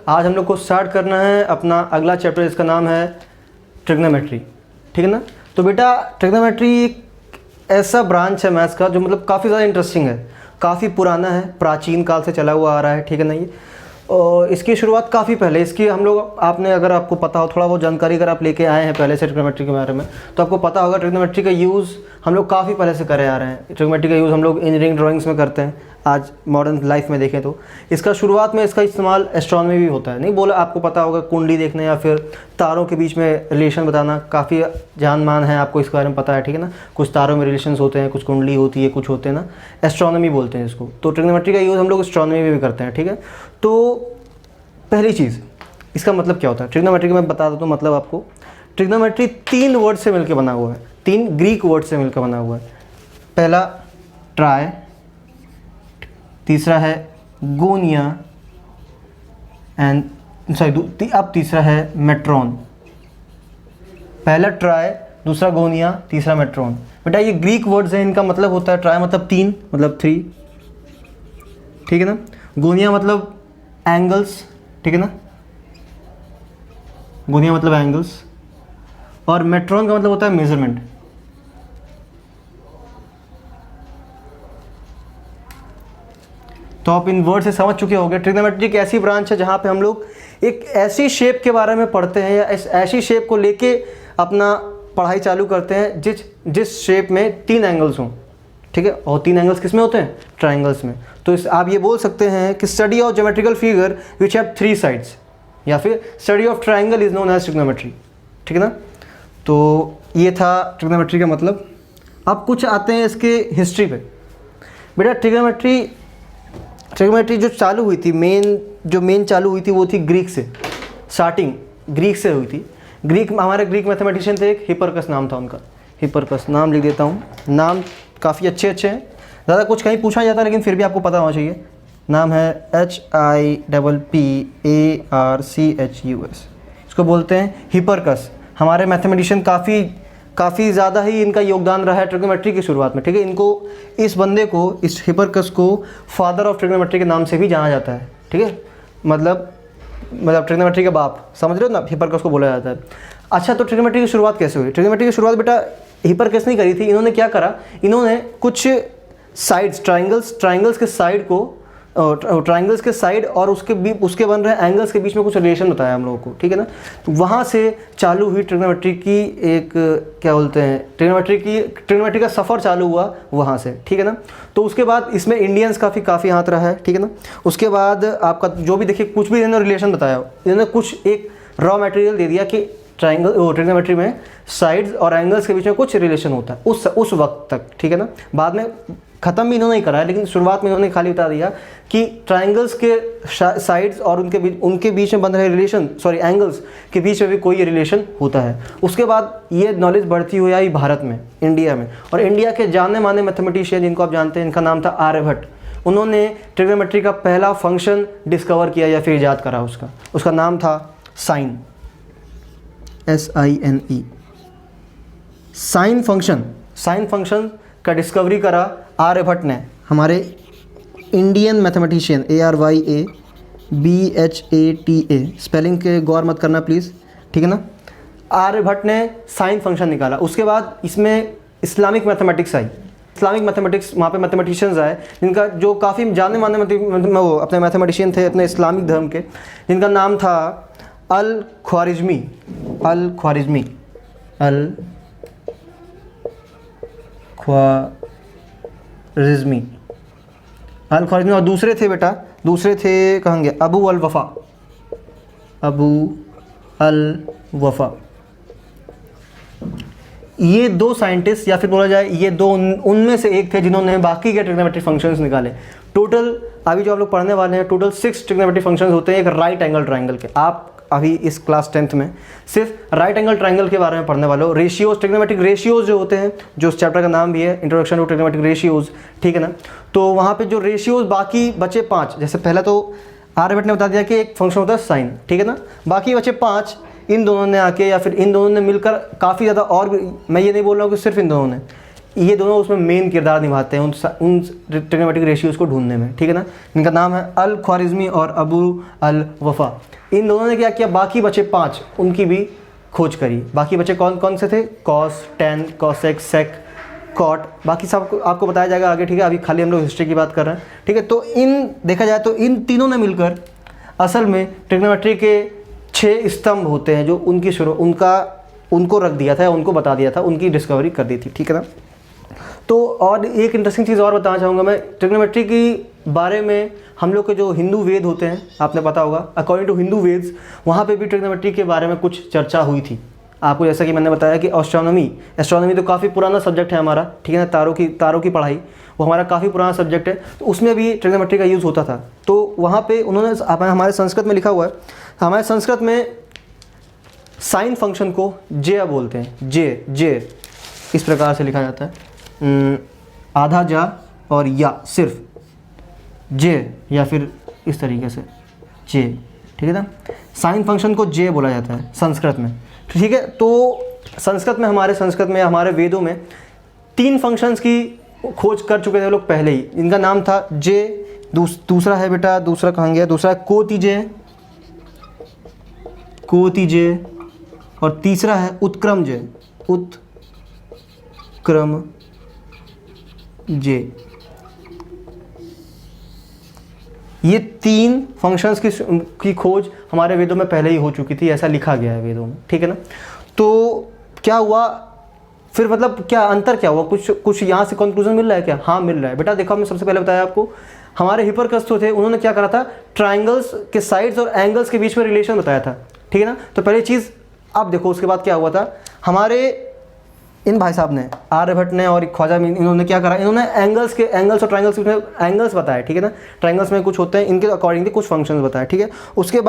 आज हम लोग को स्टार्ट करना है अपना अगला चैप्टर, इसका नाम है ट्रिग्नोमेट्री। ठीक है ना। तो बेटा ट्रिग्नोमेट्री एक ऐसा ब्रांच है मैथ्स का जो मतलब काफ़ी ज़्यादा इंटरेस्टिंग है, काफ़ी पुराना है, प्राचीन काल से चला हुआ आ रहा है। ठीक है ना। ये और इसकी शुरुआत काफ़ी पहले, इसकी हम लोग आपने अगर आपको पता हो, थोड़ा बहुत जानकारी अगर आप लेके आए हैं पहले से ट्रिग्नोमेट्री के बारे में, तो आपको पता होगा ट्रिग्नोमेट्री का यूज़ हम लोग काफ़ी पहले से करे आ रहे हैं। ट्रिग्नोमेट्री का यूज़ हम लोग इंजीनियरिंग ड्राइंग्स में करते हैं। आज मॉडर्न लाइफ में देखें तो इसका शुरुआत में इसका इस्तेमाल एस्ट्रोनॉमी में भी होता है। नहीं बोला आपको पता होगा, कुंडली देखने या फिर तारों के बीच में रिलेशन बताना काफ़ी जान मान है, आपको इसके बारे में पता है। ठीक है ना। कुछ तारों में रिलेशंस होते हैं, कुछ कुंडली होती है, कुछ होते हैं ना, एस्ट्रोनॉमी बोलते हैं इसको। तो ट्रिग्नोमेट्री का यूज़ हम लोग एस्ट्रोनॉमी में भी करते हैं। ठीक है। तो पहली चीज़, इसका मतलब क्या होता है ट्रिग्नोमेट्री का, मैं बता देता हूँ मतलब आपको। ट्रिग्नोमेट्री 3 वर्ड से मिलकर बना हुआ है, 3 ग्रीक वर्ड से मिलकर बना हुआ है। पहला ट्राई, तीसरा है गोनिया एंड सॉरी अब तीसरा है मेट्रॉन। पहला ट्राई, दूसरा गोनिया, तीसरा मेट्रॉन। बेटा ये ग्रीक वर्ड्स हैं, इनका मतलब होता है ट्राई मतलब 3 मतलब 3। ठीक है ना। गोनिया मतलब एंगल्स। ठीक है ना। गोनिया मतलब एंगल्स। और मेट्रॉन का मतलब होता है मेजरमेंट। तो आप इन वर्ड से समझ चुके होंगे ट्रिग्नोमेट्री एक ऐसी ब्रांच है जहाँ पे हम लोग एक ऐसी शेप के बारे में पढ़ते हैं या इस ऐसी शेप को लेके अपना पढ़ाई चालू करते हैं जिस शेप में 3 एंगल्स हों। ठीक है। और 3 एंगल्स किस में होते हैं? ट्राइंगल्स में। तो आप ये बोल सकते हैं कि study of geometrical figure which have 3 sides, या फिर study of triangle is known as trigonometry. ठीक है ना। तो ये था ट्रिग्नोमेट्री का मतलब। अब कुछ आते हैं इसके हिस्ट्री पे। बेटा ट्रिग्नोमेट्री जो चालू हुई थी, मेन चालू हुई थी वो थी ग्रीक से। स्टार्टिंग ग्रीक से हुई थी। हमारे ग्रीक मैथमेटिशियन थे, एक हिपरकस नाम था उनका। हिपरकस नाम लिख देता हूँ, नाम काफ़ी अच्छे हैं, ज़्यादा कुछ कहीं पूछा जाता है लेकिन फिर भी आपको पता होना चाहिए। नाम है HIPPARCHUS, इसको बोलते हैं हिपरकस। हमारे मैथमेटिशियन काफ़ी ज़्यादा ही इनका योगदान रहा है ट्रिग्नोमेट्री की शुरुआत में। ठीक है। इस बंदे को, इस हिपरकस को फादर ऑफ ट्रिग्नोमेट्री के नाम से भी जाना जाता है। ठीक है। मतलब ट्रिग्नोमेट्री का बाप, समझ रहे हो ना, हिपरकस को बोला जाता है। अच्छा, तो ट्रिग्नोमेट्री की शुरुआत कैसे हुई? ट्रिग्नोमेट्री की शुरुआत बेटा हिपरकस नहीं करी थी। इन्होंने क्या करा, इन्होंने कुछ साइड्स, ट्राइंगल्स के साइड को, ट्राइंगल्स के साइड और उसके बन रहे एंगल्स के बीच में कुछ रिलेशन बताया हम लोगों को। ठीक है ना। तो वहाँ से चालू हुई ट्रिग्नोमेट्री की एक, क्या बोलते हैं, ट्रिग्नोमेट्री का सफ़र चालू हुआ वहाँ से। ठीक है ना। तो उसके बाद इसमें इंडियंस काफ़ी हाथ रहा है। ठीक है ना। उसके बाद आपका जो भी देखिए, कुछ भी इन्होंने रिलेशन बताया, इन्होंने कुछ एक रॉ मटेरियल दे दिया कि ट्रिग्नोमेट्री में साइड्स और एंगल्स के बीच में कुछ रिलेशन होता है उस वक्त तक। ठीक है ना। बाद में ख़त्म भी इन्होंने ही करा है, लेकिन शुरुआत में इन्होंने खाली बता दिया कि ट्राइंगल्स के साइड्स और उनके बीच में बन रहे एंगल्स के बीच में भी कोई रिलेशन होता है। उसके बाद ये नॉलेज बढ़ती हुई आई भारत में, इंडिया में। और इंडिया के जाने माने मैथमेटिशियन जिनको आप जानते हैं, इनका नाम था आर्यभट्ट। उन्होंने ट्रिग्नोमेट्री का पहला फंक्शन डिस्कवर किया या फिर ईजाद करा। उसका नाम था साइन, SINE। साइन फंक्शन का डिस्कवरी करा आर्यभट्ट ने, हमारे इंडियन मैथमेटिशियन, ARYABHATA। स्पेलिंग के गौर मत करना प्लीज़। ठीक है ना। आर्यभट्ट ने साइन फंक्शन निकाला। उसके बाद इसमें इस्लामिक मैथमेटिक्स आई। वहाँ पे मैथमेटिशियंस आए जिनका, जो काफ़ी जाने माने वो अपने मैथमेटिशियन थे अपने इस्लामिक धर्म के, जिनका नाम था अल ख्वारिज़मी। और दूसरे थे कहेंगे अबू अल वफ़ा। ये 2 साइंटिस्ट, या फिर बोला जाए ये 2 उनमें से एक थे जिन्होंने बाकी के ट्रिग्नोमेट्री फंक्शंस निकाले। टोटल अभी जो आप लोग पढ़ने वाले हैं, टोटल 6 ट्रिग्नोमेट्री फंक्शंस होते हैं एक राइट एंगल ट्राइंगल के। आप अभी इस क्लास 10th में सिर्फ राइट एंगल ट्राइंगल के बारे में पढ़ने वाले हो। रेशियोज, ट्रिग्नोमेट्रिक रेशियोज जो होते हैं, जो उस चैप्टर का नाम भी है, इंट्रोडक्शन टू ट्रिग्नोमेट्रिक रेशियोज। ठीक है ना। तो वहाँ पे जो रेशियोज बाकी बचे 5, जैसे पहला तो आर्यभट्ट ने बता दिया कि एक फंक्शन होता है साइन। ठीक है ना। बाकी बचे 5, इन दोनों ने आके या फिर इन दोनों ने मिलकर काफ़ी ज़्यादा, और मैं ये नहीं बोल रहा हूँ कि सिर्फ इन दोनों ने, ये दोनों उसमें मेन किरदार निभाते हैं उन ट्रिग्नोमेट्रिक रेशियोज को ढूंढने में, ठीक है ना। इनका नाम है अल ख्वारिज़मी और अबू अल वफ़ा। इन दोनों ने क्या किया, बाकी बचे 5 उनकी भी खोज करी। बाकी बचे कौन कौन से थे, कॉस, टेन, कॉसेक, सेक, कॉट, बाकी सब आपको बताया जाएगा आगे, ठीक है। अभी खाली हम लोग हिस्ट्री की बात कर रहे हैं, ठीक है। तो इन देखा जाए तो इन तीनों ने मिलकर असल में ट्रिग्नोमेट्री के 6 स्तंभ होते हैं जो उनको रख दिया था, उनको बता दिया था, उनकी डिस्कवरी कर दी थी, ठीक है ना। तो और एक इंटरेस्टिंग चीज़ और बताना चाहूँगा मैं ट्रिग्नोमेट्री के बारे में। हम लोग के जो हिंदू वेद होते हैं, आपने पता होगा, अकॉर्डिंग टू हिंदू वेद्स वहाँ पे भी ट्रिग्नोमेट्री के बारे में कुछ चर्चा हुई थी। आपको जैसा कि मैंने बताया कि एस्ट्रोनॉमी तो काफ़ी पुराना सब्जेक्ट है हमारा, ठीक है ना। तारों की पढ़ाई वो हमारा काफ़ी पुराना सब्जेक्ट है, तो उसमें भी ट्रिग्नोमेट्री का यूज़ होता था। तो वहाँ पे उन्होंने हमारे संस्कृत में लिखा हुआ है, हमारे संस्कृत में साइन फंक्शन को जे बोलते हैं। जे इस प्रकार से लिखा जाता है, आधा जा और या सिर्फ जे, या फिर इस तरीके से जे, ठीक है ना। साइन फंक्शन को जे बोला जाता है संस्कृत में, ठीक है। तो हमारे संस्कृत में हमारे वेदों में 3 फंक्शंस की खोज कर चुके थे लोग पहले ही। इनका नाम था जे, दूसरा है बेटा, दूसरा कहाँ गया, दूसरा है कोति जे, और तीसरा है उत्क्रम जे। ये 3 फंक्शंस की खोज हमारे वेदों में पहले ही हो चुकी थी, ऐसा लिखा गया है वेदों में, ठीक है ना। तो क्या हुआ फिर, मतलब क्या अंतर क्या हुआ, कुछ यहाँ से कंक्लूजन मिल रहा है क्या? हाँ मिल रहा है बेटा। देखो हमने सबसे पहले बताया आपको, हमारे हिपरकस थे, उन्होंने क्या करा था, ट्राइंगल्स के साइड्स और एंगल्स के बीच में रिलेशन बताया था, ठीक है ना। तो पहली चीज़ अब देखो, उसके बाद क्या हुआ था, हमारे इन भाई साहब ने, आर्यभट्ट ने और ख्वाजा, इन्होंने क्या करा, इन्होंने एंगल्स और ट्राइंगल्स के बीच में एंगल्स बताए, ठीक है ना। ट्राइंगल्स में कुछ होते हैं, इनके अकॉर्डिंगली कुछ फंक्शंस बताए, ठीक है। उसके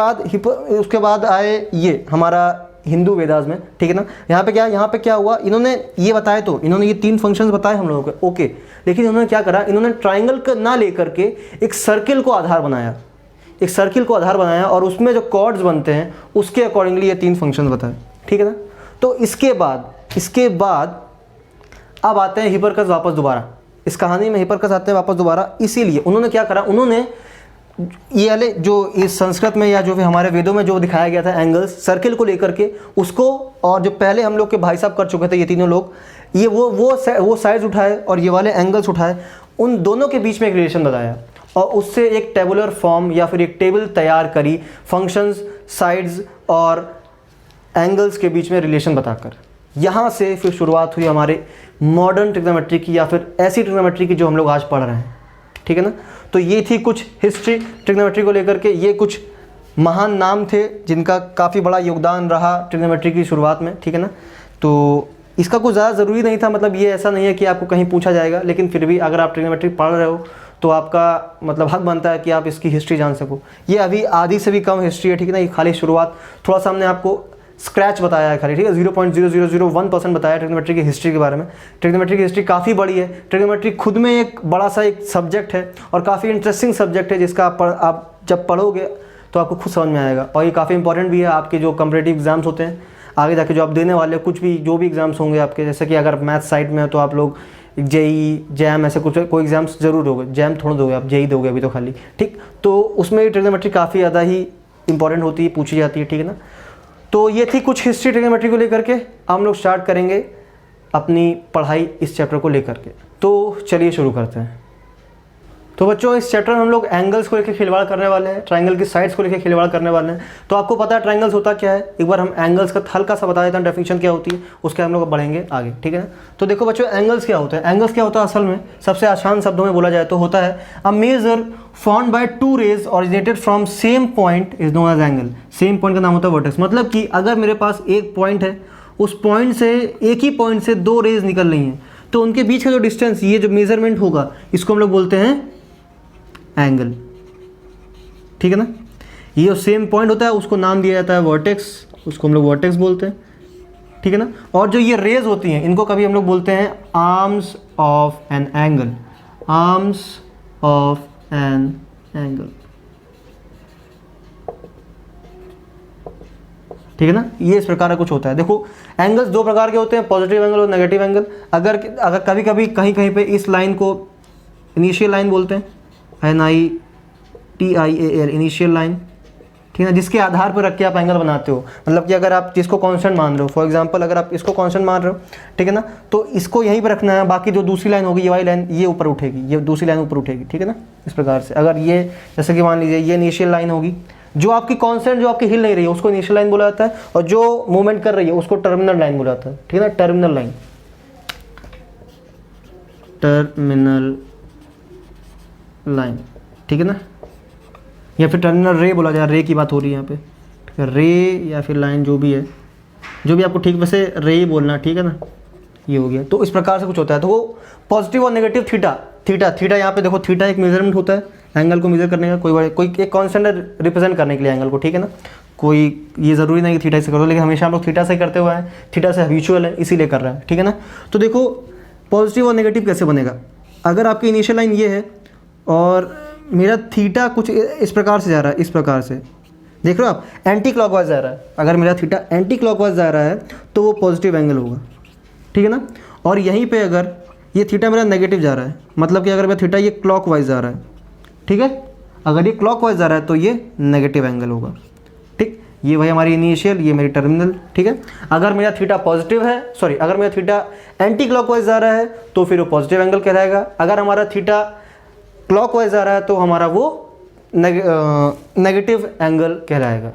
बाद आए ये हमारा हिंदू वेदास में, ठीक है ना। यहाँ पे क्या हुआ, इन्होंने ये बताए, तो इन्होंने ये 3 फंक्शंस बताए हम लोगों को, ओके। लेकिन इन्होंने क्या करा, इन्होंने ट्राइंगल का ना लेकर के एक सर्किल को आधार बनाया, और उसमें जो कॉर्ड्स बनते हैं उसके अकॉर्डिंगली ये 3 फंक्शंस बताए, ठीक है ना। तो इसके बाद अब आते हैं हिपरकस वापस दोबारा, इस कहानी में हिपरकस आते हैं वापस दोबारा। इसीलिए उन्होंने क्या करा, उन्होंने ये वाले जो इस संस्कृत में या जो भी हमारे वेदों में जो दिखाया गया था एंगल्स, सर्किल को लेकर के उसको, और जो पहले हम लोग के भाई साहब कर चुके थे ये तीनों लोग, ये वो साइड्स उठाए और ये वाले एंगल्स उठाए, उन दोनों के बीच में एक रिलेशन बताया, और उससे एक टेबुलर फॉर्म या फिर एक टेबल तैयार करी, फंक्शंस, साइड्स और एंगल्स के बीच में रिलेशन बताकर। यहाँ से फिर शुरुआत हुई हमारे मॉडर्न ट्रिग्नोमेट्री की, या फिर ऐसी ट्रिग्नोमेट्री की जो हम लोग आज पढ़ रहे हैं, ठीक है ना। तो ये थी कुछ हिस्ट्री ट्रिग्नोमेट्री को लेकर के, ये कुछ महान नाम थे जिनका काफ़ी बड़ा योगदान रहा ट्रिग्नोमेट्री की शुरुआत में, ठीक है ना। तो इसका कुछ ज़्यादा ज़रूरी नहीं था, मतलब ये ऐसा नहीं है कि आपको कहीं पूछा जाएगा, लेकिन फिर भी अगर आप ट्रिग्नोमेट्री पढ़ रहे हो तो आपका मतलब हक बनता है कि आप इसकी हिस्ट्री जान सको। ये अभी आधी से भी कम हिस्ट्री है, ठीक है ना। ये खाली शुरुआत, थोड़ा सा हमने आपको स्क्रैच बताया है खाली, ठीक है। 0.0001% बताया ट्रिग्नोमेट्री की हिस्ट्री के बारे में। ट्रिग्नोमेट्री की हिस्ट्री काफ़ी बड़ी है, ट्रिग्नोमेट्री खुद में एक बड़ा सा एक सब्जेक्ट है और काफ़ी इंटरेस्टिंग सब्जेक्ट है, जिसका आप जब पढ़ोगे तो आपको खुद समझ में आएगा। और ये काफ़ी इंपॉर्टेंट भी है आपके जो कम्पिटिटिव एग्जाम्स होते हैं आगे जाके, जो आप देने वाले कुछ भी जो भी एग्जाम्स होंगे आपके, जैसे कि अगर मैथ साइड में है तो आप लोग जेई, जैम, ऐसे कुछ कोई एग्जाम्स जरूर दोगे, जैम थोड़ा दोगे आप, जेई दोगे अभी तो खाली, ठीक। तो उसमें ट्रिग्नोमेट्री काफ़ी ज़्यादा ही इंपॉर्टेंट होती है, पूछी जाती है, ठीक है ना। तो ये थी कुछ हिस्ट्री ट्रिग्नोमेट्री को लेकर के। हम लोग स्टार्ट करेंगे अपनी पढ़ाई इस चैप्टर को लेकर के, तो चलिए शुरू करते हैं। तो बच्चों इस चैप्टर में हम लोग एंगल्स को लेकर खिलवाड़ करने वाले हैं, ट्रायंगल की साइड्स को लेकर खिलवाड़ करने वाले हैं। तो आपको पता है ट्रायंगल्स होता क्या है, एक बार हम एंगल्स का हल्का सा बता देते हैं, डेफिनेशन क्या होती है, उसके हम लोग बढ़ेंगे आगे, ठीक है ना। तो देखो बच्चों एंगल्स क्या होता है, एंगल्स क्या होता है असल में, सबसे आसान शब्दों में बोला जाए तो होता है a measure found by 2 rays originated from same point is known as angle. Same point का नाम होता है वर्टेक्स, मतलब कि अगर मेरे पास एक पॉइंट है, उस पॉइंट से, एक ही पॉइंट से 2 रेज निकल रही हैं, तो उनके बीच का जो डिस्टेंस, ये जो मेजरमेंट होगा, इसको हम लोग बोलते हैं एंगल, ठीक है ना। ये जो सेम पॉइंट होता है उसको नाम दिया जाता है वर्टेक्स, उसको हम लोग वर्टेक्स बोलते हैं, ठीक है ना। और जो ये रेज होती हैं इनको कभी हम लोग बोलते हैं arms of an angle, arms of an angle. ठीक है ना। ये इस प्रकार का कुछ होता है। देखो एंगल्स दो प्रकार के होते हैं, पॉजिटिव एंगल और नेगेटिव एंगल। अगर कभी कभी कहीं कहीं पे इस लाइन को इनिशियल लाइन बोलते हैं, NITIAL, इनिशियल लाइन, ठीक है ना, जिसके आधार पर रख के आप एंगल बनाते हो। मतलब कि अगर आप जिसको कांस्टेंट मान रहे हो, फॉर एग्जांपल अगर आप इसको कांस्टेंट मान रहे हो, ठीक है ना, तो इसको यहीं पर रखना है, बाकी जो दूसरी लाइन होगी ये वाली लाइन ये ऊपर उठेगी, ये दूसरी लाइन ऊपर उठेगी, ठीक है ना। इस प्रकार से अगर ये जैसे कि मान लीजिए ये इनिशियल लाइन होगी, जो आपकी कांस्टेंट जो आपकी हिल नहीं रही है उसको इनिशियल लाइन बोला जाता है, और जो मूवमेंट कर रही है उसको टर्मिनल लाइन बोला जाता है, ठीक है ना। टर्मिनल लाइन, टर्मिनल लाइन, ठीक है ना, या फिर टर्मिनल रे बोला जाए, रे की बात हो रही है यहाँ पे, ठीक है, रे या फिर लाइन जो भी है, जो भी आपको ठीक वैसे रे ही बोलना, ठीक है ना। ये हो गया। तो इस प्रकार से कुछ होता है। तो वो पॉजिटिव और नेगेटिव थीटा यहाँ पे देखो, थीटा एक मेजरमेंट होता है एंगल को मेजर करने का, कोई एक कॉन्स्टेंट रिप्रेजेंट करने के लिए एंगल को, ठीक है ना। कोई ये ज़रूरी नहीं कि थीटा से करो, लेकिन हमेशा हम लोग थीटा से करते हुए हैं, थीटा से हैबिचुअल है इसीलिए कर रहे हैं, ठीक है ना। तो देखो पॉजिटिव और नेगेटिव कैसे बनेगा। अगर आपकी इनिशियल लाइन ये है और मेरा थीटा कुछ इस प्रकार से जा रहा है, इस प्रकार से देख रहे हो आप, एंटी क्लॉकवाइज जा रहा है। अगर मेरा थीटा एंटी क्लॉकवाइज जा रहा है तो वो पॉजिटिव एंगल होगा, ठीक है ना। और यहीं पे अगर ये थीटा मेरा नेगेटिव जा रहा है, मतलब कि अगर मेरा थीटा ये क्लॉकवाइज जा रहा है, ठीक है, अगर ये क्लॉकवाइज जा रहा है तो ये नेगेटिव एंगल होगा, ठीक। ये भाई हमारी इनिशियल, ये मेरी टर्मिनल, ठीक है। अगर मेरा थीटा पॉजिटिव है, सॉरी, अगर मेरा थीटा एंटी क्लॉकवाइज जा रहा है तो फिर वो पॉजिटिव एंगल कहलाएगा। अगर हमारा थीटा क्लॉकवाइज आ रहा है तो हमारा वो नेगेटिव एंगल कहलाएगा।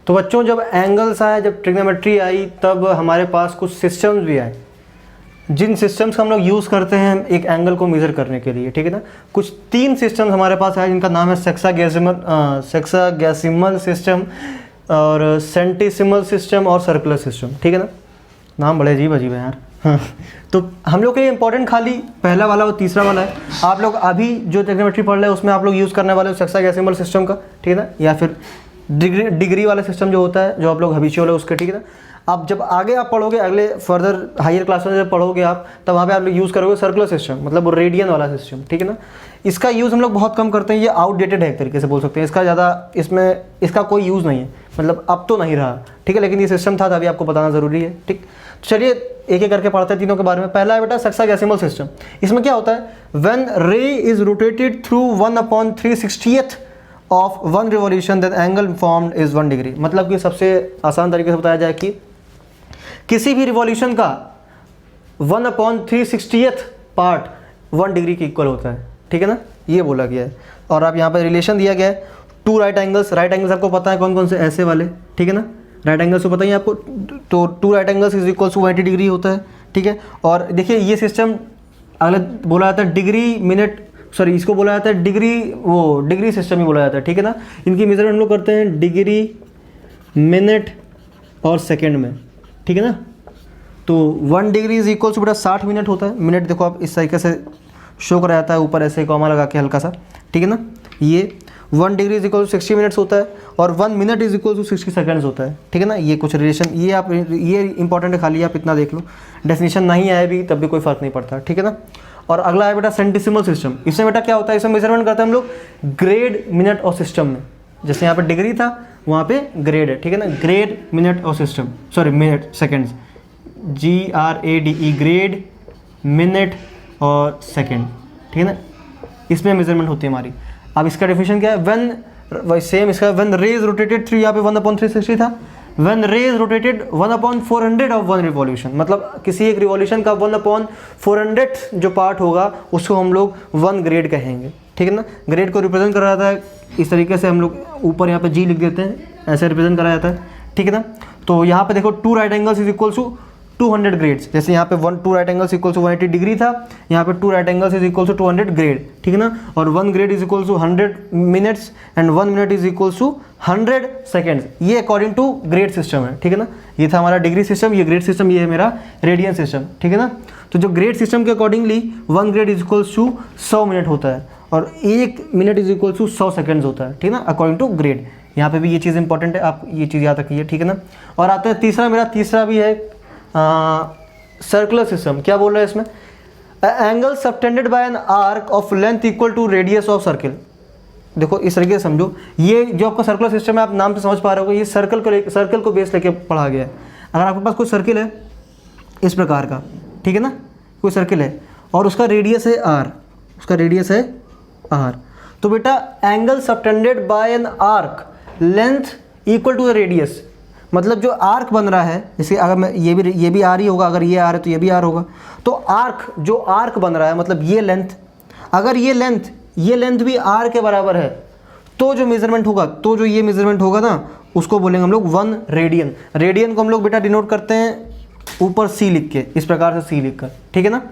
तो बच्चों जब एंगल्स आए, जब ट्रिग्नोमेट्री आई, तब हमारे पास कुछ सिस्टम्स भी आए, जिन सिस्टम्स का हम लोग यूज़ करते हैं एक एंगल को मेज़र करने के लिए, ठीक है ना। कुछ 3 सिस्टम्स हमारे पास आए जिनका नाम है सेक्सागेसिमल सिस्टम और सेंटिसिमल सिस्टम और सर्कुलर सिस्टम, ठीक है ना। नाम बड़े अजीब अजीब है यार। हाँ, तो हम लोग के लिए इंपॉर्टेंट खाली पहला वाला और तीसरा वाला है। आप लोग अभी जो ट्रिग्नोमेट्री पढ़ रहे हैं उसमें आप लोग यूज़ करने वाले हो सेक्सागेसिमल सिस्टम का, ठीक है ना, या फिर डिग्री वाला सिस्टम जो होता है, जो आप लोग हैबिचुअल है उसके, ठीक है ना। आप जब आगे आप पढ़ोगे, अगले फर्दर हायर क्लास में जब पढ़ोगे आप, तब वहाँ पे आप लोग यूज़ करोगे सर्कुलर सिस्टम, मतलब वो रेडियन वाला सिस्टम, ठीक है ना। इसका यूज़ हम लोग बहुत कम करते हैं, ये आउटडेटेड है एक तरीके से बोल सकते हैं। इसका ज़्यादा इसमें इसका कोई यूज़ नहीं है, मतलब अब तो नहीं रहा, ठीक है, लेकिन ये सिस्टम था तभी आपको बताना ज़रूरी है, ठीक। चलिए एक एक करके पढ़ते हैं तीनों के बारे में। पहला है बेटा सेक्सागेसिमल सिस्टम। इसमें क्या होता है, when ray is rotated through 1/360th of 1 revolution then angle formed is 1 degree. मतलब कि सबसे आसान तरीके से बताया जाए कि किसी भी रिवॉल्यूशन का 1/360th पार्ट 1 डिग्री के इक्वल होता है, ठीक है ना, ये बोला गया है। और आप यहाँ पर रिलेशन दिया गया है 2 राइट एंगल्स। राइट एंगल्स आपको पता है कौन कौन से, ऐसे वाले, ठीक है ना, राइट एंगल्स तो पता ही आपको। तो 2 right angles is equal to 180 degree होता है, ठीक है। और देखिए ये सिस्टम अगले बोला जाता है डिग्री मिनट, सॉरी इसको बोला जाता है डिग्री सिस्टम ही बोला जाता है, ठीक है ना। इनकी मेजरमेंट हम लोग करते हैं डिग्री, मिनट और सेकेंड में, ठीक है ना। तो 1 डिग्री इज इक्वल टू बेटा 60 मिनट होता है। मिनट देखो आप इस तरीके से शो करा जाता है ऊपर ऐसे कॉमा लगा के हल्का सा, ठीक है ना। ये 1 degree is equal to 60 minutes होता है और 1 minute is equal to 60 seconds होता है, ठीक है ना। ये कुछ रिलेशन, ये आप ये इंपॉर्टेंट है, खाली आप इतना देख लो। डेफिनेशन नहीं आए भी तब भी कोई फर्क नहीं पड़ता, ठीक है ना। और अगला है बेटा सेंटिसिमल सिस्टम। इसमें बेटा क्या होता है, इसमें मेजरमेंट करते हैं हम लोग ग्रेड, मिनट और सिस्टम में। जैसे यहाँ पे डिग्री था वहाँ पे ग्रेड है, ठीक है ना। ग्रेड, मिनट और system, sorry minute, seconds, GRADE, grade, minute और सेकेंड, ठीक है ना। इसमें मेजरमेंट होती है हमारी। अब इसका डेफिनेशन क्या है, व्हेन सेम इसका when ray is rotated through, यहाँ पे 1/360 था, when ray is rotated 1/400 of 1 revolution, मतलब किसी एक रिवॉल्यूशन का 1/400 जो पार्ट होगा उसको हम लोग 1 ग्रेड कहेंगे, ठीक है ना। ग्रेड को रिप्रेजेंट करा जाता है इस तरीके से, हम लोग ऊपर यहाँ पे G लिख देते हैं, ऐसे रिप्रेजेंट करा जाता है, ठीक है ना। तो यहाँ पे देखो 2 right angles is equal to 200 grades. जैसे यहाँ पे 2 right angles equal to 180 degree था, यहाँ पे 2 right angles is equal to 200 grade, ठीक है ना। और 1 grade is equal to 100 minutes and 1 minute is equal to 100 seconds. ये अकॉर्डिंग टू ग्रेड सिस्टम है, ठीक है ना। ये था हमारा डिग्री सिस्टम, ये ग्रेड सिस्टम, ये है मेरा रेडियन सिस्टम, ठीक है ना। तो जो ग्रेड सिस्टम के accordingly 1 grade is equal to 100 minute होता है और 1 minute is equal to 100 seconds होता है, ठीक है ना, अकॉर्डिंग टू ग्रेड। यहाँ पे भी ये चीज़ इंपॉर्टेंट है, आप ये चीज़ याद रखिए, ठीक है ना। और आता है तीसरा, मेरा तीसरा भी है सर्कुलर सिस्टम। क्या बोल रहा है इसमें, angle subtended by an arc of length equal to radius of circle. देखो इस तरीके से समझो, ये जो आपका सर्कुलर सिस्टम है आप नाम से समझ पा रहे हो, ये सर्कल को बेस लेके पढ़ा गया है। अगर आपके पास कोई सर्किल है इस प्रकार का, ठीक है ना, कोई सर्किल है और उसका रेडियस है आर, उसका रेडियस है आर, तो बेटा angle subtended by an arc length equal to the radius, मतलब जो आर्क बन रहा है, जैसे अगर मैं ये भी आर ही होगा, अगर ये आर है तो ये भी आर होगा, तो आर्क जो आर्क बन रहा है मतलब ये लेंथ, अगर ये लेंथ भी आर के बराबर है तो जो मेजरमेंट होगा, तो जो ये मेजरमेंट होगा ना उसको बोलेंगे हम लोग 1 रेडियन। रेडियन को हम लोग बेटा डिनोट करते हैं ऊपर सी लिख के, इस प्रकार से सी लिख कर, ठीक है ना,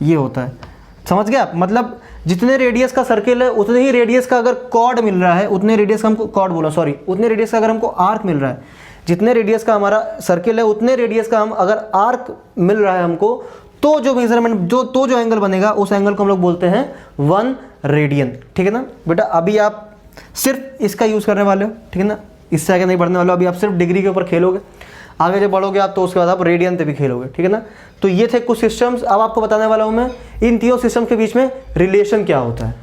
ये होता है। समझ गए आप? मतलब जितने रेडियस का सर्किल है उतने ही रेडियस का अगर कॉर्ड मिल रहा है, उतने रेडियस का हमको कॉर्ड बोला, सॉरी, उतने रेडियस का अगर हमको आर्क मिल रहा है, जितने रेडियस का हमारा सर्किल है उतने रेडियस का हम अगर आर्क मिल रहा है हमको, तो जो मेजरमेंट जो एंगल बनेगा उस एंगल को हम लोग बोलते हैं 1 रेडियन, ठीक है ना। बेटा अभी आप सिर्फ इसका यूज़ करने वाले हो, ठीक है ना, इससे आगे नहीं बढ़ने वाले हो, अभी आप सिर्फ डिग्री के ऊपर खेलोगे, आगे जब बढ़ोगे आप तो उसके बाद आप रेडियन पे भी खेलोगे, ठीक है ना। तो ये थे कुछ सिस्टम्स। अब आपको बताने वाला हूँ मैं इन तीनों सिस्टम के बीच में रिलेशन क्या होता है।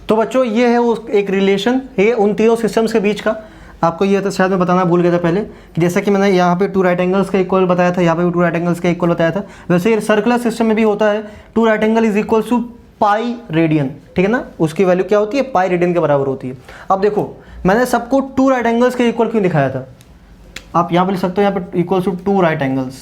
तो बच्चों ये है वो एक रिलेशन है उन तीनों सिस्टम्स के बीच का। आपको ये तो शायद मैं बताना भूल गया था पहले कि जैसा कि मैंने यहाँ पे 2 राइट एंगल्स का इक्वल बताया था, यहाँ पे भी 2 राइट एंगल्स का इक्वल बताया था, वैसे ये सर्कुलर सिस्टम में भी होता है 2 right angle is equal to pi radian, ठीक है ना, उसकी वैल्यू क्या होती है, पाई रेडियन के बराबर होती है। अब देखो मैंने सबको 2 राइट एंगल्स के इक्वल क्यों दिखाया था, आप यहाँ पे लिख सकते हो, यहाँ पे इक्वल्स टू 2 राइट एंगल्स।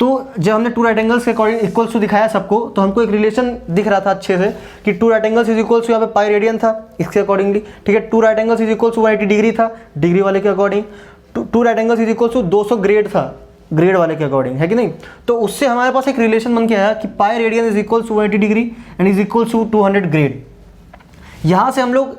तो जब हमने 2 राइट एंगल्स के अकॉर्डिंग इक्वल्स टू दिखाया सबको, तो हमको एक रिलेशन दिख रहा था अच्छे से कि 2 right angles is equals to, यहाँ पे पाई रेडियन था इसके अकॉर्डिंगली, ठीक है। 2 right angles is equals to 180 degree था डिग्री वाले के according, 2 right angles is equals to 200 grade था ग्रेड वाले के अकॉर्डिंग, है कि नहीं। तो उससे हमारे पास एक रिलेशन बन के आया कि pi radian is equals to 180 degree and is equals to 200 grade. यहाँ से हम लोग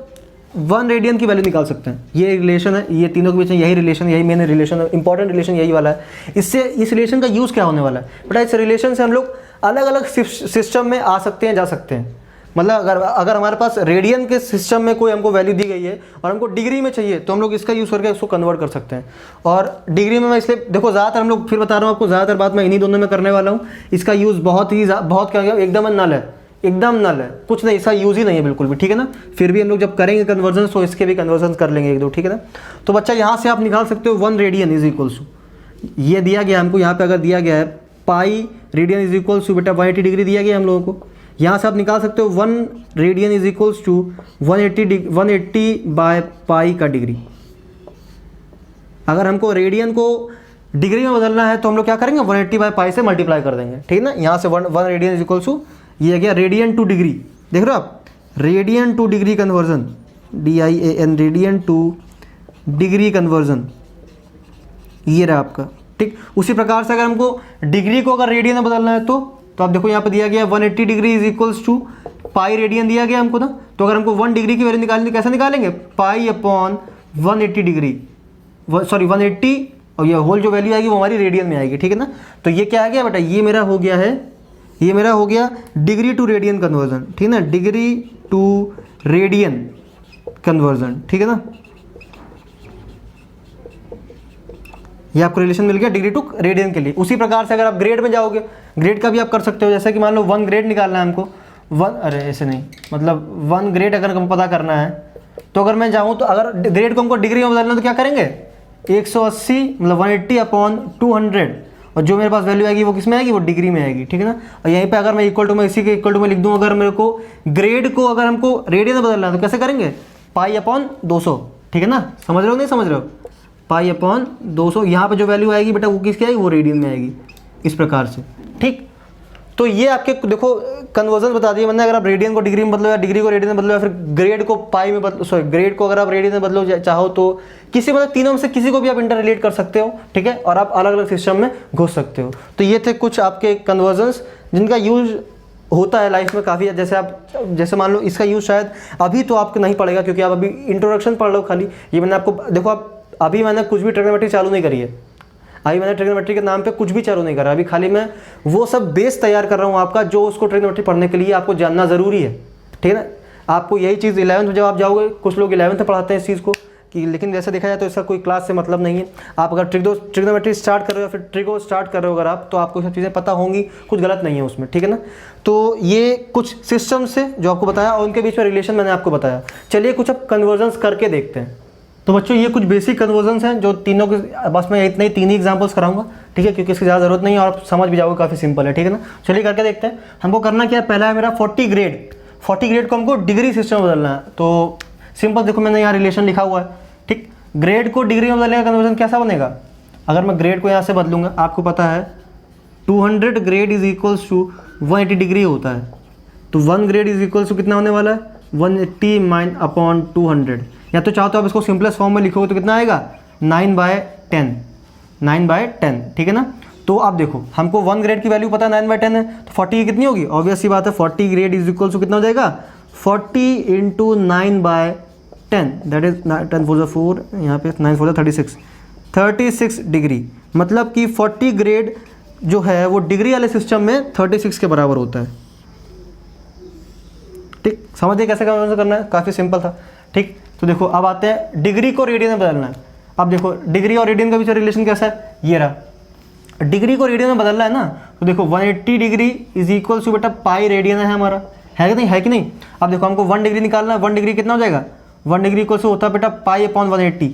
1 रेडियन की वैल्यू निकाल सकते हैं। ये रिलेशन है, ये तीनों के बीच में यही रिलेशन, यही मेन रिलेशन है, इंपॉर्टेंट रिलेशन यही वाला है। इससे इस रिलेशन का यूज़ क्या होने वाला है बेटा, इस रिलेशन से हम लोग अलग अलग सिस्टम में आ सकते हैं, जा सकते हैं। मतलब अगर हमारे पास रेडियन के सिस्टम में कोई हमको वैल्यू दी गई है और हमको डिग्री में चाहिए तो हम लोग इसका यूज़ करके उसको कन्वर्ट कर सकते हैं। और डिग्री में मैं इसलिए देखो ज़्यादातर हम लोग, फिर बता रहा हूँ आपको, ज़्यादातर बात मैं इन्हीं दोनों में करने वाला हूँ। इसका यूज़ बहुत क्या एकदम नल है, एकदम नल है, कुछ नहीं, इसका यूज़ ही नहीं है बिल्कुल भी, ठीक है ना। फिर भी हम लोग जब करेंगे कन्वर्जन तो इसके भी कन्वर्जन कर लेंगे 1-2, ठीक है ना। तो बच्चा यहाँ से आप निकाल सकते हो 1 रेडियन इज इक्वल्स टू, ये दिया गया हमको, यहाँ पे अगर दिया गया है pi radian is equals to बेटा 180 डिग्री दिया गया हम लोगों को। यहाँ से आप निकाल सकते हो 1 radian is equals to 180 by pi का डिग्री। अगर हमको रेडियन को डिग्री में बदलना है तो हम लोग क्या करेंगे, 180 बाय पाई से मल्टीप्लाई कर देंगे, ठीक है ना। यहाँ से 1 रेडियन इज इक्वल्स टू, ये गया रेडियन टू डिग्री, देख रहे हो आप, radian two degree conversion, DIAN, radian two degree conversion, ये रहा आपका, ठीक। उसी प्रकार से अगर हमको डिग्री को अगर रेडियन में बदलना है तो आप देखो यहाँ पे दिया गया 180 degree is equals to pi radian दिया गया हमको ना। तो अगर हमको 1 डिग्री की वैल्यू निकालनी, कैसे निकालेंगे, पाई अपॉन 180 डिग्री, सॉरी 180, और ये होल जो वैल्यू आएगी वो हमारी रेडियन में आएगी, ठीक है ना। तो ये क्या आ गया बेटा, ये मेरा हो गया है, ये मेरा हो गया डिग्री टू रेडियन कन्वर्जन, ठीक है ना, डिग्री टू रेडियन कन्वर्जन, ठीक है ना। ये आपको रिलेशन मिल गया डिग्री टू रेडियन के लिए। उसी प्रकार से अगर आप ग्रेड में जाओगे, ग्रेड का भी आप कर सकते हो। जैसे कि मान लो 1 ग्रेड निकालना है हमको, ऐसे नहीं, मतलब 1 ग्रेड अगर हमको पता करना है तो अगर मैं जाऊँ तो अगर ग्रेड को हमको डिग्री में बदलना तो क्या करेंगे, 180 मतलब 180 अपॉन 200, और जो मेरे पास वैल्यू आएगी वो किस में आएगी, वो डिग्री में आएगी, ठीक है ना। और यहीं पे अगर मैं इक्वल टू में इसी के इक्वल टू में लिख दूँ, अगर मेरे को ग्रेड को अगर हमको रेडियन में बदलना है तो कैसे करेंगे, पाई अपॉन 200, ठीक है ना। समझ रहे हो नहीं समझ रहे हो, पाई अपॉन 200, यहाँ पे जो वैल्यू आएगी बेटा वो किसकी आएगी, वो रेडियन में आएगी, इस प्रकार से, ठीक। तो ये आपके देखो कन्वर्जन बता दिए मैंने। अगर आप रेडियन को डिग्री में बदलो या डिग्री को रेडियन में बदलो या फिर ग्रेड को पाई में बदलो, सॉरी ग्रेड को अगर आप रेडियन में बदलो चाहो तो किसी मतलब तीनों में से किसी को भी आप इंटर रिलेट कर सकते हो, ठीक है, और आप अलग अलग सिस्टम में घुस सकते हो। तो ये थे कुछ आपके कन्वर्जन्स जिनका यूज होता है लाइफ में काफ़ी। जैसे मान लो इसका यूज शायद अभी तो आपको नहीं पड़ेगा क्योंकि आप अभी इंट्रोडक्शन पढ़ लो खाली। ये मैंने आपको देखो, आप अभी मैंने कुछ भी ट्रिग्नोमेट्री चालू नहीं करी है, अभी मैंने ट्रिग्नोमेट्री के नाम पे कुछ भी चालू नहीं करा, अभी खाली मैं वो सब बेस तैयार कर रहा हूँ आपका, जो उसको ट्रिग्नोमेट्री पढ़ने के लिए आपको जानना ज़रूरी है, ठीक है ना। आपको यही चीज़ 11th में जब आप जाओगे, कुछ लोग 11th में पढ़ाते हैं इस चीज़ को, कि लेकिन वैसे देखा जाए तो इसका कोई क्लास से मतलब नहीं है। आप अगर ट्रिग्नोमेट्री स्टार्ट कर रहे हो या फिर ट्रिगो स्टार्ट कर रहे हो अगर आप, तो आपको सब चीज़ें पता होंगी, कुछ गलत नहीं है उसमें, ठीक है ना। तो ये कुछ सिस्टम्स से जो आपको बताया और उनके बीच में रिलेशन मैंने आपको बताया। चलिए कुछ अब कन्वर्जन्स करके देखते हैं। तो बच्चों ये कुछ बेसिक कन्वर्जन्स हैं जो तीनों के, बस मैं इतने ही 3 ही एग्जांपल्स कराऊंगा, ठीक है, क्योंकि इसकी ज़्यादा ज़रूरत नहीं है और आप समझ भी जाओगे, काफ़ी सिंपल है, ठीक है ना। चलिए करके देखते हैं। हमको करना क्या है, पहला है मेरा 40 ग्रेड को हमको डिग्री सिस्टम में बदलना है। तो सिंपल देखो मैंने यहाँ रिलेशन लिखा हुआ है, ठीक। ग्रेड को डिग्री में बदलने का कन्वर्जन कैसा बनेगा, अगर मैं ग्रेड को यहाँ से बदलूंगा, आपको पता है 200 grade is equals to 180 degree होता है। तो 1 ग्रेड इज इक्वल्स टू कितना होने वाला है, 180 माइन अपॉन 200, या तो चाहो तो आप इसको सिंपलेस्ट फॉर्म में लिखोगे तो कितना आएगा 9/10, ठीक है ना। तो आप देखो हमको 1 ग्रेड की वैल्यू पता है 9/10 है, तो 40 की कितनी होगी, ऑब्वियस सी बात है 40 ग्रेड इज इक्वल्स टू कितना हो जाएगा 40 इंटू 9/10, दैट इज 10 4 4, यहाँ पे 9 4 36 डिग्री। मतलब कि 40 ग्रेड जो है वो डिग्री वाले सिस्टम में 36 के बराबर होता है, ठीक। समझिए कैसे करना है, काफ़ी सिंपल था, ठीक। तो देखो अब आते हैं डिग्री को रेडियन में बदलना है। अब देखो डिग्री और रेडियन का बीच रिलेशन कैसा है, ये रहा। डिग्री को रेडियन में बदलना है ना, तो देखो 180 डिग्री इज इक्वल्स टू बेटा पाई रेडियन है हमारा, है कि नहीं, है कि नहीं। अब देखो हमको 1 डिग्री निकालना है, 1 डिग्री कितना हो जाएगा, 1 डिग्री इक्वल्स होता है बेटा पाई अपॉन 180।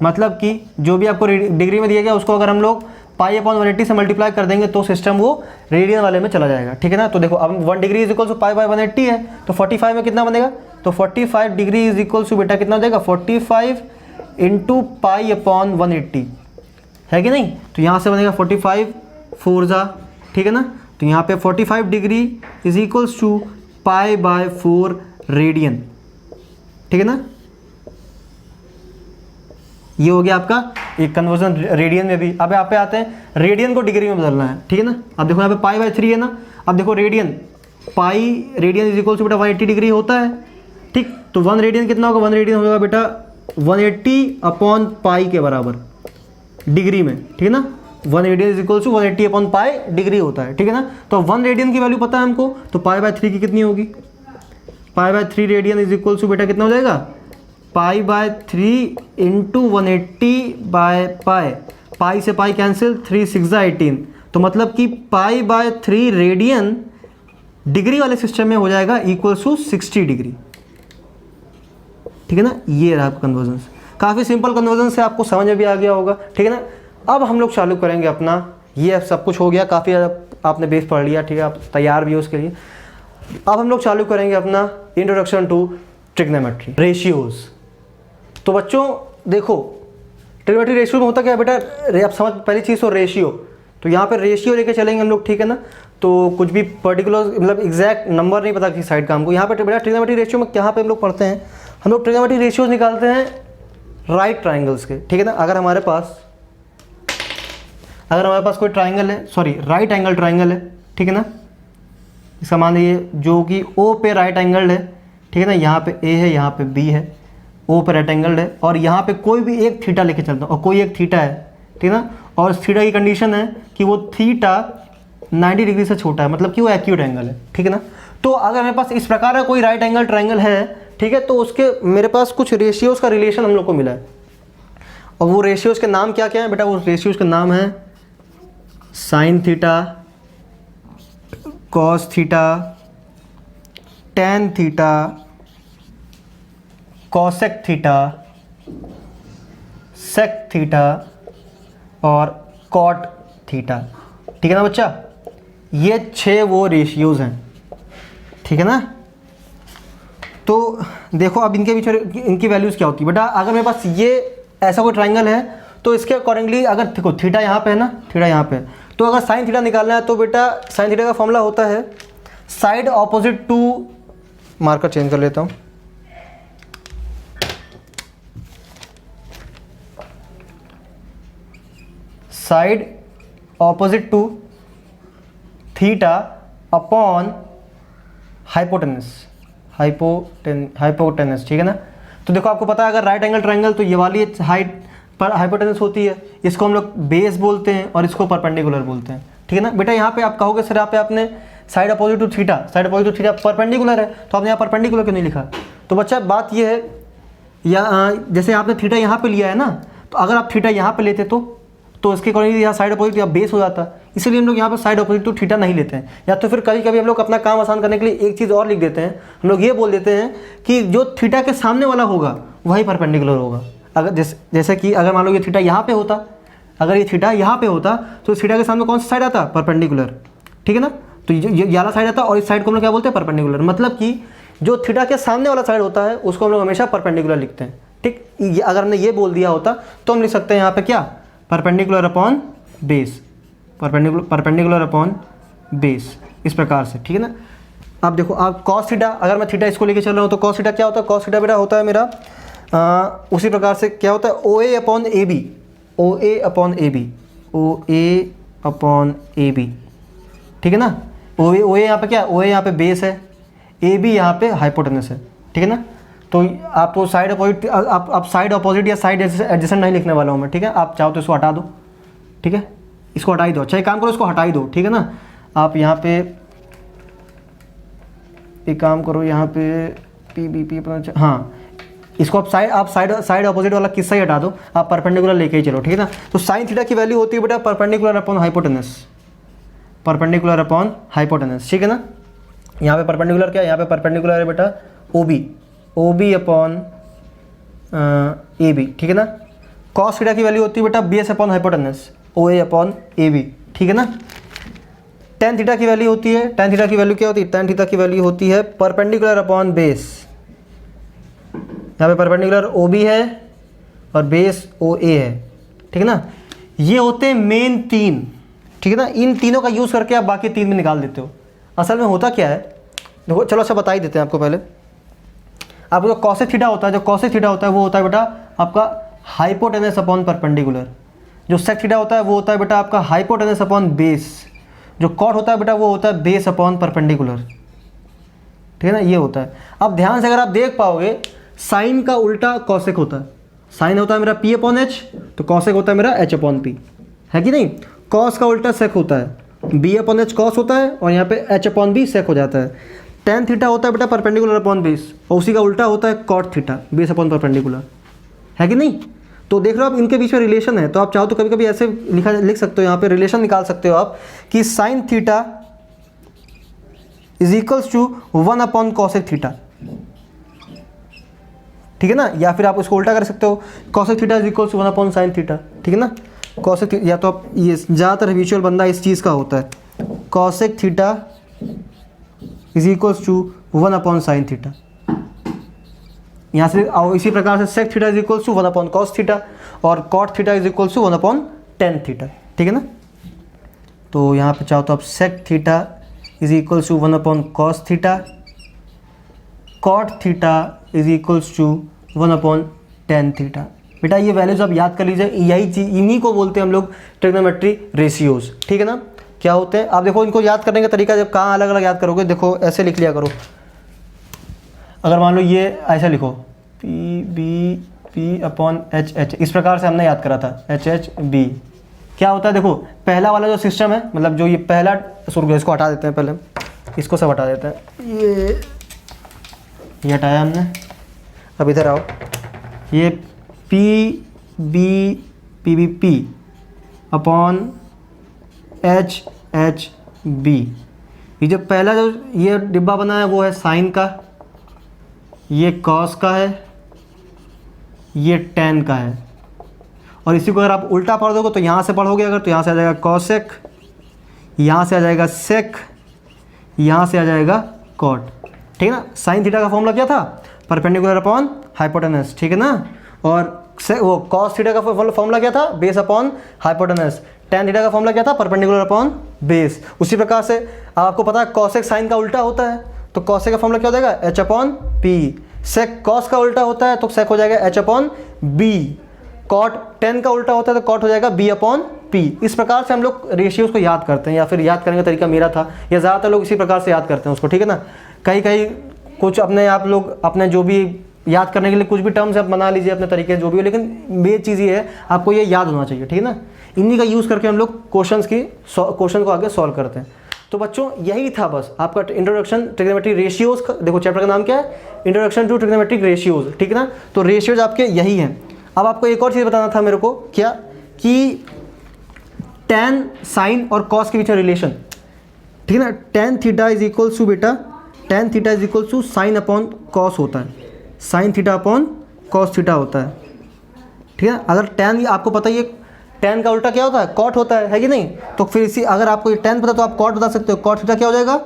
मतलब कि जो भी आपको डिग्री में दिया गया उसको अगर हम लोग पाई अपॉन 180 से मल्टीप्लाई कर देंगे तो सिस्टम वो रेडियन वाले में चला जाएगा, ठीक है ना। तो देखो अब 1 degree is equal to pi by 180 है, तो 45 में कितना बनेगा, तो 45 डिग्री इज इक्वल टू बेटा कितना हो जाएगा 45 इंटू पाई अपॉन 180, है कि नहीं। तो यहाँ से बनेगा 45 4 जा, ठीक है ना। तो यहाँ पे 45 degree is equals to pi by 4 radian, ठीक है ना। ये हो गया आपका एक कन्वर्जन रेडियन में भी। अब यहाँ पे आते हैं रेडियन को डिग्री में बदलना है, ठीक है ना। अब देखो यहाँ पे पाई बाय 3 है ना। अब देखो radian, pi radian is equal to बेटा 180 डिग्री होता है, ठीक। तो 1 रेडियन कितना होगा, 1 रेडियन होगा बेटा 180 अपॉन पाई के बराबर डिग्री में, ठीक है ना। 1 radian is equal to 180 upon pi degree होता है, ठीक है ना। तो 1 रेडियन की वैल्यू पता है हमको, तो पाई बाय 3 की कितनी होगी, pi by 3 radian is equal to बेटा कितना हो जाएगा pi by 3 into 180 by pi, pi से पाई कैंसिल, 3 6 18। तो मतलब कि पाई बाय 3 रेडियन डिग्री वाले सिस्टम में हो जाएगा इक्वल टू 60 डिग्री, ठीक है ना। ये रहा कन्वर्जन, काफ़ी सिंपल कन्वर्जन से आपको समझ में भी आ गया होगा, ठीक है ना। अब हम लोग चालू करेंगे अपना, ये सब कुछ हो गया, काफ़ी आपने बेस पढ़ लिया, ठीक है, आप तैयार भी हो उसके लिए। अब हम लोग चालू करेंगे अपना इंट्रोडक्शन टू ट्रिग्नोमेट्री रेशियोज। तो बच्चों देखो ट्रिग्नोमेट्री रेशियो में होता क्या है बेटा, आप समझ, पहली चीज़ तो रेशियो, तो यहाँ पे रेशियो लेके चलेंगे हम लोग, ठीक है ना। तो कुछ भी पर्टिकुलर मतलब एग्जैक्ट नंबर नहीं पता किसी साइड का हमको। यहाँ पे बेटा ट्रिग्नोमेट्री रेशियो में यहाँ पे हम लोग पढ़ते हैं, हम लोग ट्रिग्नोमेट्री रेशियोज निकालते हैं राइट ट्राइंगल्स के, ठीक है ना। अगर हमारे पास कोई ट्राइंगल है, सॉरी राइट एंगल ट्राइंगल है, ठीक है ना। इसका मान लीजिए जो कि ओ पे राइट एंगल है, ठीक है ना। यहाँ पे ए है, यहाँ पे बी है, ओ पे राइट एंगल है, और यहाँ पे कोई भी एक थीटा लेके चलता हूँ और कोई एक थीटा है, ठीक है ना। और थीटा की कंडीशन है कि वो थीटा 90 डिग्री से छोटा है, मतलब कि वो एक्यूट एंगल है, ठीक है ना। तो अगर मेरे पास इस प्रकार का कोई राइट एंगल ट्राइंगल है, ठीक है, तो उसके मेरे पास कुछ रेशियोज का रिलेशन हम लोग को मिला है। और वो रेशियोज के नाम क्या क्या है बेटा, वो रेशियोज के नाम है sine theta, cos theta, tan theta, cosec theta, sec theta और कॉट थीटा, ठीक है ना बच्चा। ये 6 वो रेशियोज हैं, ठीक है ना। तो देखो अब इनके बीच इनकी वैल्यूज़ क्या होती है बेटा। अगर मेरे पास ये ऐसा कोई ट्राइंगल है तो इसके अकॉर्डिंगली अगर देखो थीटा यहाँ पे है ना, थीटा यहाँ पे है, तो अगर साइन थीटा निकालना है तो बेटा साइन थीटा का फॉर्मूला होता है side opposite to, marker change कर लेता हूँ, side opposite to theta upon hypotenuse, ठीक है ना। तो देखो आपको पता है अगर राइट एंगल ट्राइंगल तो ये वाली हाइट पर हाइपोटेनस होती है, इसको हम लोग बेस बोलते हैं और इसको परपेंडिकुलर बोलते हैं, ठीक है ना। बेटा यहाँ पे आप कहोगे सर यहाँ पे आपने side opposite to theta perpendicular है, तो आपने यहाँ परपेंडिकुलर क्यों नहीं लिखा। तो बच्चा बात ये है या जैसे आपने थीटा यहाँ पे लिया है ना, तो अगर आप थीटा यहाँ पे लेते तो इसके अकॉर्डिंग यहाँ साइड अपोजिट या बेस हो जाता, इसलिए हम लोग यहाँ पर साइड अपोजिट टू थीटा नहीं लेते हैं। या तो फिर कभी कभी हम लोग अपना काम आसान करने के लिए एक चीज़ और लिख देते हैं, हम लोग ये बोल देते हैं कि जो थीटा के सामने वाला होगा वही परपेंडिकुलर होगा। अगर जैसे कि अगर मान लो ये थीटा यहाँ पे होता, अगर ये थीटा यहाँ पे होता तो थीटा के सामने कौन सा साइड आता? परपेंडिकुलर, ठीक है ना। तो ये वाला साइड आता और इस साइड को हम लोग क्या बोलते हैं? परपेंडिकुलर। मतलब कि जो थीटा के सामने वाला साइड होता है उसको हम लोग हमेशा परपेंडिकुलर लिखते हैं, ठीक। अगर हमने ये बोल दिया होता तो हम लिख सकते हैं यहाँ पे क्या? Perpendicular upon base, perpendicular upon base, इस प्रकार से, ठीक है ना। अब देखो, आप कॉस थीटा, अगर मैं थीटा इसको लेके चल रहा हूँ तो कॉस थीटा क्या होता है? कॉस थीटा बेटा होता है मेरा उसी प्रकार से क्या होता है? O A upon A B, O A upon A B, O A upon A B, ठीक है ना। ओ ए यहाँ पे क्या? ओ ए यहाँ पे बेस है, ए बी यहाँ पे हाइपोटेनस है, ठीक है ना। तो आप तो साइड अपोजिट, आप साइड अपोजिट या साइड एडजेसेंट नहीं लिखने वाला हूँ मैं, ठीक है। आप चाहो तो इसको हटा दो, ठीक है, इसको हटा ही दो। अच्छा एक काम करो, इसको हटा ही दो, ठीक है ना। आप यहाँ पे एक काम करो, यहाँ पे पी बी पी अपना, हाँ, इसको आप साइड अपोजिट वाला किस्सा ही हटा दो, आप परपेंडिकुलर लेके ही चलो, ठीक है ना। तो साइन थीटा की वैल्यू होती है बेटा perpendicular upon hypotenuse, perpendicular upon hypotenuse, ठीक है ना। यहाँ पे परपेंडिकुलर क्या है? यहाँ पे परपेंडिकुलर है बेटा O B upon A B, ठीक है ना। कॉस थीटा की वैल्यू होती है बेटा base upon hypotenuse, O A upon A B, ठीक है ना। टेन थीटा की वैल्यू होती है, टेन थीटा की वैल्यू क्या होती है? टेन थीटा की वैल्यू होती है परपेंडिकुलर अपॉन बेस। यहाँ पे परपेंडिकुलर ओ बी है और बेस ओ ए है, ठीक है ना। ये होते हैं मेन तीन, ठीक है ना। इन तीनों का यूज़ करके आप बाकी तीन में निकाल देते हो। असल में होता क्या है, देखो चलो अच्छा बता ही देते हैं आपको। पहले आपको जो कॉसेक थीटा होता है, जो कॉसेक थीटा होता है वो होता है बेटा आपका हाइपोटेनस अपॉन परपेंडिकुलर। जो सेक थीटा होता है वो होता है बेटा आपका हाइपोटेनस अपॉन बेस। जो कॉट होता है बेटा वो होता है बेस अपॉन परपेंडिकुलर, ठीक है ना। ये होता है। अब ध्यान से अगर आप देख पाओगे, साइन का उल्टा कॉसेक होता है। साइन होता है मेरा पी अपॉन एच, तो कॉसेक होता है मेरा एच अपॉन पी, है कि नहीं। कॉस का उल्टा सेक होता है, बी अपॉन एच कॉस होता है और यहाँ पे एच अपॉन बी सेक हो जाता है। टेन थीटा होता है बेटा परपेंडिकुलर अपॉन बेस, और उसी का उल्टा होता है cot theta, base upon perpendicular, है कि नहीं। तो देख रहे हो आप, इनके बीच में रिलेशन है। तो आप चाहो तो कभी कभी ऐसे लिख सकते हो, यहाँ पे रिलेशन निकाल सकते हो आप कि sine theta is equals to 1 upon cosec theta, ठीक है ना। या फिर आप उसको उल्टा कर सकते हो, cosec theta is equals to 1 upon sine theta, ठीक है ना। कॉसेक, या तो आप, ये ज़्यादातर हैबिचुअल बंदा इस चीज़ का होता है, cosec theta is equals to 1 upon sine theta. यहाँ से और इसी प्रकार से sec theta is equals to 1 upon cos theta और cot theta is equals to 1 upon tan theta, ठीक है ना। तो यहाँ पे चाहो तो आप sec theta is equals to 1 upon cos theta, cot theta is equals to 1 upon tan theta. बेटा ये वैल्यूज आप याद कर लीजिए, यही चीज, इन्हीं को बोलते हैं हम लोग ट्रिग्नोमेट्री रेशियोज, ठीक है ना। क्या होते हैं आप देखो, इनको याद करने का तरीका जब कहाँ अलग अलग याद करोगे, देखो ऐसे लिख लिया करो। अगर मान लो ये ऐसा लिखो, P B P upon H H, इस प्रकार से हमने याद करा था, एच एच बी। क्या होता है देखो, पहला वाला जो सिस्टम है, मतलब जो ये पहला सूर्य, इसको हटा देते हैं, पहले इसको सब हटा देते हैं, ये हटाया हमने। अब इधर आओ, ये P B P upon H H B. ये जो पहला जो ये डिब्बा बना है वो है साइन का, ये कॉस का है, ये टेन का है। और इसी को अगर आप उल्टा पढ़ दोगे तो यहाँ से पढ़ोगे अगर, तो यहाँ से आ जाएगा कॉसेक, यहाँ से आ जाएगा सेक, यहाँ से आ जाएगा कॉट, ठीक है ना। साइन थीटा का फॉर्मूला क्या था? परपेंडिकुलर अपॉन हाइपोटेनस, ठीक है ना। और वो कॉस थीटा का फॉर्मूला क्या था? Base upon hypotenuse. Tan theta का फॉर्मूला क्या था? Perpendicular upon base. उसी प्रकार से आपको पता है कॉसेक साइन का उल्टा होता है, तो कॉसेक का फॉर्मूला क्या हो जाएगा? H upon P. Sec cos का उल्टा होता है तो सेक हो जाएगा H upon B. Cot tan का उल्टा होता है तो कॉट हो जाएगा बी अपॉन पी। इस प्रकार से हम लोग रेशियोज को याद करते हैं, या फिर याद करने का तरीका मेरा था, या ज़्यादातर लोग इसी प्रकार से याद करते हैं उसको, ठीक है ना। कहीं कुछ अपने आप लोग अपने जो भी याद करने के लिए कुछ भी टर्म्स आप बना लीजिए अपने तरीके जो भी हो, लेकिन मेन चीज़ ये है आपको ये याद होना चाहिए, ठीक है ना। इन्हीं का यूज़ करके हम लोग क्वेश्चन को आगे सॉल्व करते हैं। तो बच्चों यही था बस आपका इंट्रोडक्शन ट्रिग्नोमेट्रिक रेशियोज का। देखो चैप्टर का नाम क्या है, इंट्रोडक्शन टू ट्रिग्नोमेट्रिक रेशियोज, ठीक है ना। तो रेशियोज आपके यही हैं। अब आपको एक और चीज़ बताना था मेरे को, क्या कि tan साइन और कॉस के बीच में रिलेशन, ठीक है ना। tan theta is equals to बेटा, tan theta is equals to sine upon cos होता है, sine theta upon cos theta होता है, ठीक है। अगर tan, आपको पता ही है tan का उल्टा क्या होता है, कॉट होता है कि नहीं। तो फिर इसी, अगर आपको ये tan पता तो आप कॉट बता सकते हो। कॉट थीटा क्या हो जाएगा,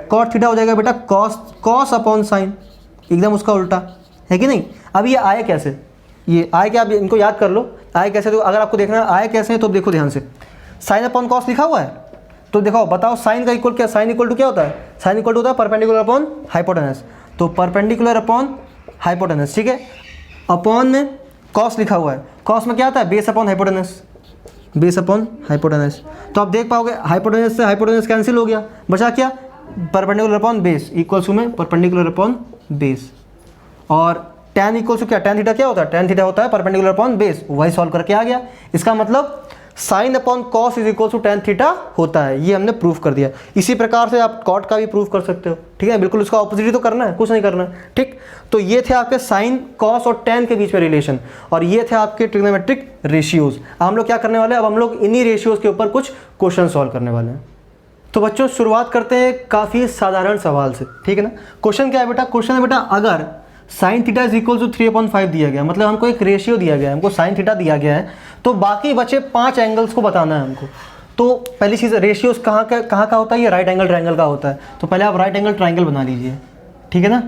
कॉट थीटा हो जाएगा बेटा कॉस अपॉन साइन, एकदम उसका उल्टा, है कि नहीं। अब ये आए कैसे, ये आए क्या, आप इनको याद कर लो आए कैसे। तो अगर आपको देखना है आए कैसे हैं तो देखो ध्यान से, साइन अपॉन कॉस लिखा हुआ है तो देखो बताओ साइन का इक्वल क्या, साइन इक्वल टू क्या होता है, साइन इक्वल टू होता है परपेंडिकुलर अपॉन हाइपोटेनस। तो परपेंडिकुलर अपॉन हाइपोटेनस, ठीक है। अपॉन में कॉस लिखा हुआ है, कॉस में क्या आता है, base upon hypotenuse, base upon hypotenuse. तो आप देख पाओगे हाइपोटेनस से हाइपोटेनस कैंसिल हो गया, बचा क्या, perpendicular upon base equals to में परपेंडिकुलर अपॉन बेस। और tan इक्वल्स टू क्या, tan थीटा क्या होता है, tan थीटा होता है परपेंडिकुलर अपॉन बेस, वही सॉल्व करके आ गया। इसका मतलब sine upon cos is equal to tan theta होता है, ये हमने प्रूफ कर दिया। इसी प्रकार से आप कॉट का भी प्रूफ कर सकते हो, ठीक है। बिल्कुल उसका ऑपोजिट ही तो करना है, कुछ नहीं करना है, ठीक। तो ये थे आपके साइन कॉस और tan के बीच में रिलेशन, और ये थे आपके ट्रिग्नोमेट्रिक रेशियोज। अब हम लोग क्या करने वाले हैं, अब हम लोग इन्हीं रेशियोज के ऊपर कुछ क्वेश्चन सॉल्व करने वाले हैं। तो बच्चों शुरुआत करते हैं काफ़ी साधारण सवाल से, ठीक है ना। क्वेश्चन क्या है बेटा, क्वेश्चन है बेटा अगर sine theta is equal to 3/5 दिया गया, मतलब हमको एक रेशियो दिया गया है, हमको साइन थीटा दिया गया है, तो बाकी बचे 5 एंगल्स को बताना है हमको। तो पहली चीज़ रेशियोज कहाँ का होता है, ये राइट एंगल ट्रायंगल का होता है। तो पहले आप राइट एंगल ट्रायंगल बना लीजिए, ठीक है ना।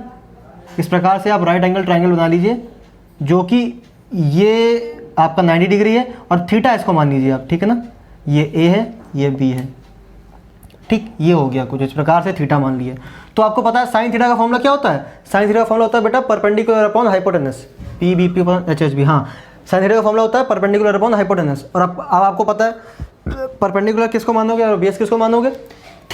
इस प्रकार से आप राइट एंगल ट्रायंगल बना लीजिए, जो कि ये आपका 90 डिग्री है और थीटा इसको मान लीजिए आप, ठीक है ना। ये ए है, ये बी है, ठीक। ये हो गया कुछ इस प्रकार से, थीटा मान लिया। तो आपको पता है साइन थीटा का फॉर्मूला क्या होता है, साइन थीटा का फॉर्मूला होता है बेटा perpendicular upon hypotenuse, P B P upon H H B. हाँ, साइन थीटा का फॉर्मूला होता है परपेंडिकुलर अपॉन हाइपोटेनस। और अब आपको पता है परपेंडिकुलर किसको मानोगे और बेस किसको मानोगे,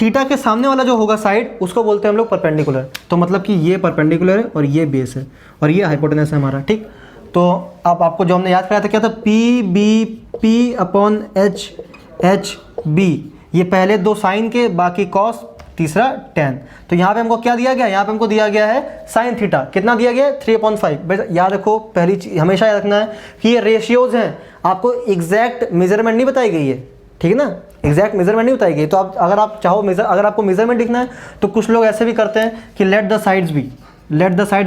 थीटा के सामने वाला जो होगा साइड उसको बोलते हैं हम लोग परपेंडिकुलर। तो मतलब कि ये परपेंडिकुलर है और ये बेस है और ये हाइपोटेनस है हमारा, ठीक। तो अब आपको जो हमने याद कराया था क्या था, P B P upon H B, ये पहले दो साइन के, बाकी कॉस, तीसरा tan। तो यहाँ पे हमको क्या दिया गया, यहाँ पे हमको दिया गया है साइन थीटा, कितना दिया गया है 3/5। याद रखो, पहली चीज हमेशा याद रखना है कि ये रेशियोज हैं, आपको एग्जैक्ट मेजरमेंट नहीं बताई गई है, ठीक है ना। एग्जैक्ट मेजरमेंट नहीं बताई गई। तो आप अगर आप चाहो अगर आपको मेजरमेंट लिखना है तो कुछ लोग ऐसे भी करते हैं कि let the sides